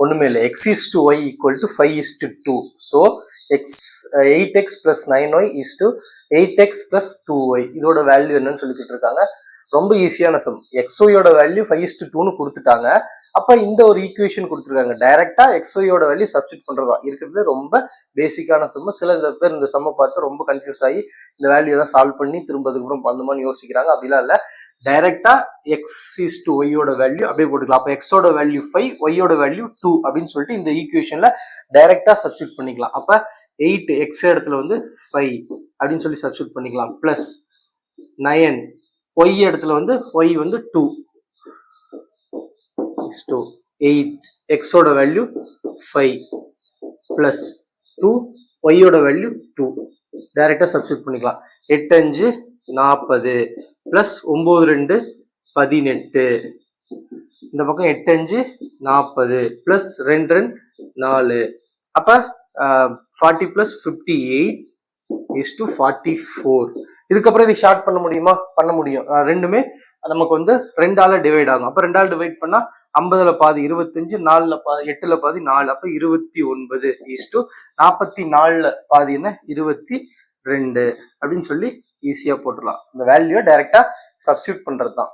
ஒண்ணுமே இல்லை. x is to y equal to 5 is to 2. So 8x plus 9y is to 8x plus 2y. இதோட value என்னன்னு சொல்லிக்கிட்டு இருக்காங்க. ரொம்ப ஈஸியான சம். xyயோட வேல்யூ 5:2ன்னு கொடுத்துட்டாங்க. அப்ப இந்த ஒரு ஈக்குவேஷன் கொடுத்துருக்காங்க. டைரக்டா xyயோட வேல்யூ சப்ஸ்டிட் பண்றதா இருக்கிறது ரொம்ப பேசிக்கான சம். சில பேர் இந்த சம்மை பார்த்து ரொம்ப கன்ஃபியூஸ் ஆகி இந்த வேல்யூ தான் சால்வ் பண்ணி திரும்ப அதுக்கப்புறம் பண்ணுமான்னு யோசிக்கிறாங்க. அப்படிலாம் இல்லை. டைரக்டா x is to y யோட வேல்யூ அப்படியே போட்டுக்கலாம். அப்ப x ஓட வேல்யூ 5, y யோட வேல்யூ 2 அப்படின்னு சொல்லிட்டு இந்த ஈக்குவேஷன்ல டைரக்டா சப்ஸ்டிட் பண்ணிக்கலாம். அப்ப 8 x இடத்துல வந்து 5 அப்படின்னு சொல்லி சப்ஸ்டிட் பண்ணிக்கலாம். பிளஸ் 9 y இடத்துல வந்து y வந்து 2 is to 8 x ஓட வேல்யூ 5 பிளஸ் 2 y ஓட வேல்யூ 2 டைரக்டா சப்ஸ்டிட் பண்ணிக்கலாம். 8 5 40 பிளஸ் 9 2 18. இந்த பக்கம் 8 5 40 பிளஸ் 2 2 4. அப்ப 40 பிளஸ் 58 is to 44. இதுக்கப்புறம் இதை ஷார்ட் பண்ண முடியுமா? பண்ண முடியும். ரெண்டுமே நமக்கு வந்து 2ஆல டிவைட் ஆகும். அப்ப 2ஆல டிவைட் பண்ணா 50ல பாதி 25, 4ல பாதி 8ல பாதி 4. அப்ப 29 is to 44ல பாதி என்ன 22 அப்படின்னு சொல்லி ஈஸியா போட்டுடலாம். இந்த வேல்யூ டைரக்டா சப்ஸ்டிட் பண்றது தான்.